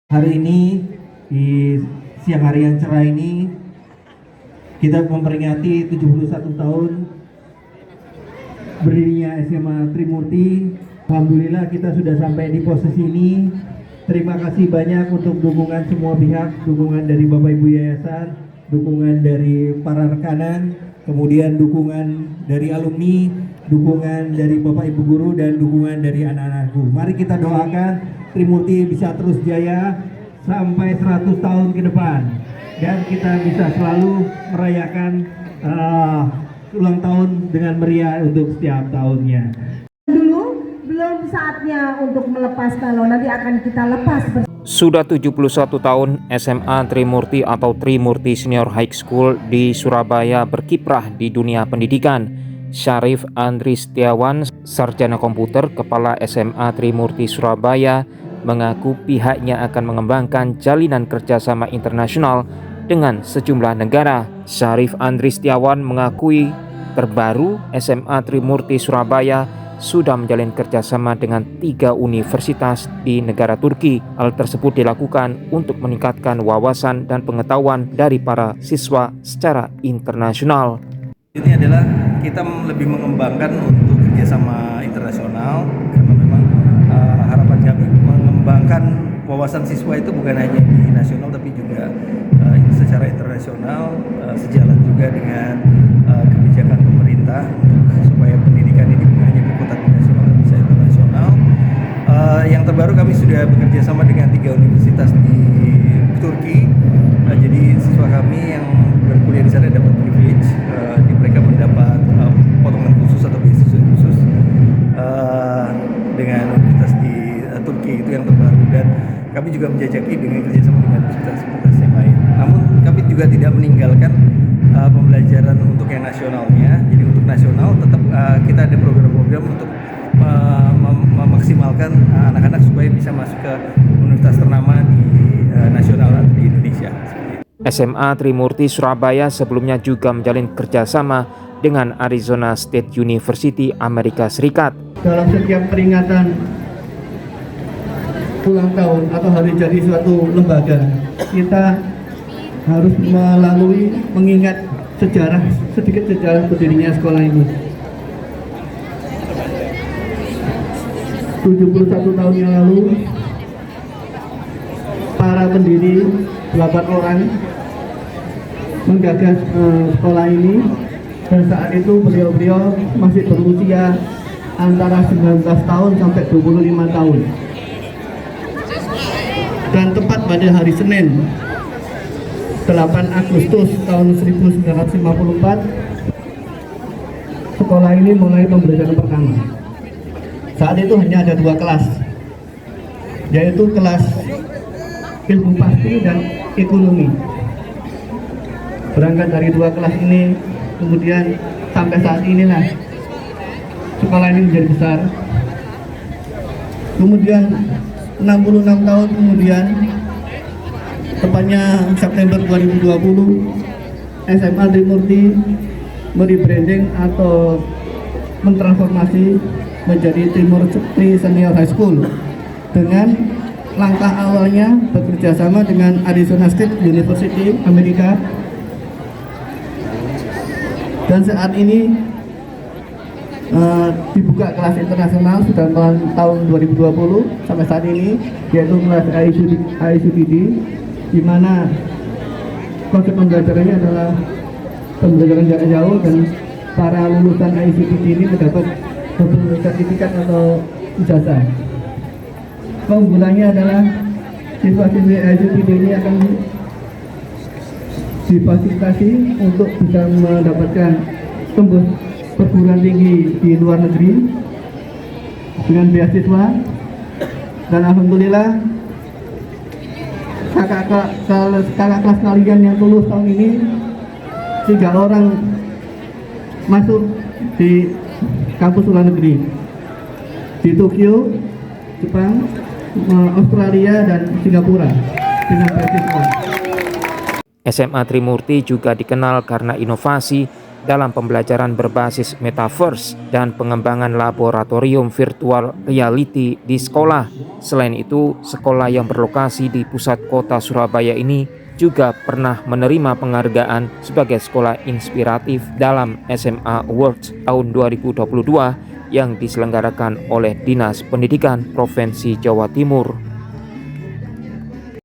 Hari ini di siang hari yang cerah ini kita memperingati 71 tahun berdirinya SMA Trimurti. Alhamdulillah kita sudah sampai di posisi ini. Terima kasih banyak untuk dukungan semua pihak, dukungan dari Bapak Ibu Yayasan, dukungan dari para rekanan, kemudian dukungan dari alumni, dukungan dari Bapak Ibu guru, dan dukungan dari anak-anakku. Mari kita doakan Trimurti bisa terus jaya sampai 100 tahun ke depan, dan kita bisa selalu merayakan ulang tahun dengan meriah untuk setiap tahunnya. Dulu belum saatnya untuk melepas, kalau nanti akan kita lepas. Sudah 71 tahun SMA Trimurti atau Trimurti Senior High School di Surabaya berkiprah di dunia pendidikan. Syarif Andri Setiawan, Sarjana Komputer, Kepala SMA Trimurti Surabaya, mengaku pihaknya akan mengembangkan jalinan kerjasama internasional dengan sejumlah negara. Syarif Andri Setiawan mengakui terbaru SMA Trimurti Surabaya sudah menjalin kerjasama dengan 3 universitas di negara Turki. Hal tersebut dilakukan untuk meningkatkan wawasan dan pengetahuan dari para siswa secara internasional. Ini adalah kita lebih mengembangkan untuk kerjasama internasional, karena memang harapan kami mengembangkan wawasan siswa itu bukan hanya di nasional tapi juga secara internasional, sejalan juga dengan kebijakan pemerintah supaya pendidikan ini bukan hanya berkutat di nasional tapi bisa internasional. Yang terbaru kami sudah bekerja sama dengan 3 universitas di Turki. Jadi siswa kami yang berkuliah di sana dapat privilege, mereka mendapat potongan khusus atau beasiswa khusus dengan universitas di Turki. Itu yang terbaru, dan kami juga menjajaki dengan kerjasama dengan universitas yang lain. Namun kami juga tidak meninggalkan pembelajaran untuk yang nasionalnya. Jadi untuk nasional tetap kita ada program-program untuk memaksimalkan anak-anak supaya bisa masuk ke universitas ternama di nasional atau di Indonesia. SMA Trimurti Surabaya sebelumnya juga menjalin kerjasama dengan Arizona State University Amerika Serikat. Dalam setiap peringatan ulang tahun atau hari jadi suatu lembaga, kita harus melalui mengingat sedikit sejarah berdirinya sekolah ini. 71 tahun yang lalu, para pendiri 8 orang menggagas sekolah ini, dan saat itu beliau masih berusia antara 19 tahun sampai 25 tahun. Dan tepat pada hari Senin 8 Agustus tahun 1954, sekolah ini mulai pembelajaran pertama. Saat itu hanya ada 2 kelas, yaitu kelas ilmu pasti dan ekonomi. Berangkat dari 2 kelas ini, kemudian sampai saat inilah sekolah ini menjadi besar. Kemudian 66 tahun kemudian, tepatnya September 2020, SMA Trimurti merebranding atau mentransformasi menjadi Trimurti Senior High School dengan langkah awalnya bekerja sama dengan Arizona State University Amerika, dan saat ini dibuka kelas internasional sudah tahun 2020 sampai saat ini, yaitu kelas ICPD, di mana konsep pembelajarannya adalah pembelajaran jarak jauh, dan para lulusan ICPD ini mendapat sertifikat atau ijazah. Keunggulannya adalah siswa-siswi ICPD ini akan difasilitasi untuk bisa mendapatkan tembus perguruan tinggi di luar negeri dengan beasiswa, dan alhamdulillah kakak kelas kalian yang lulus tahun ini 3 orang masuk di kampus luar negeri di Tokyo, Jepang, Australia, dan Singapura dengan beasiswa. SMA Trimurti juga dikenal karena inovasi dalam pembelajaran berbasis metaverse dan pengembangan laboratorium virtual reality di sekolah. Selain itu, sekolah yang berlokasi di pusat kota Surabaya ini juga pernah menerima penghargaan sebagai sekolah inspiratif dalam SMA Awards tahun 2022 yang diselenggarakan oleh Dinas Pendidikan Provinsi Jawa Timur.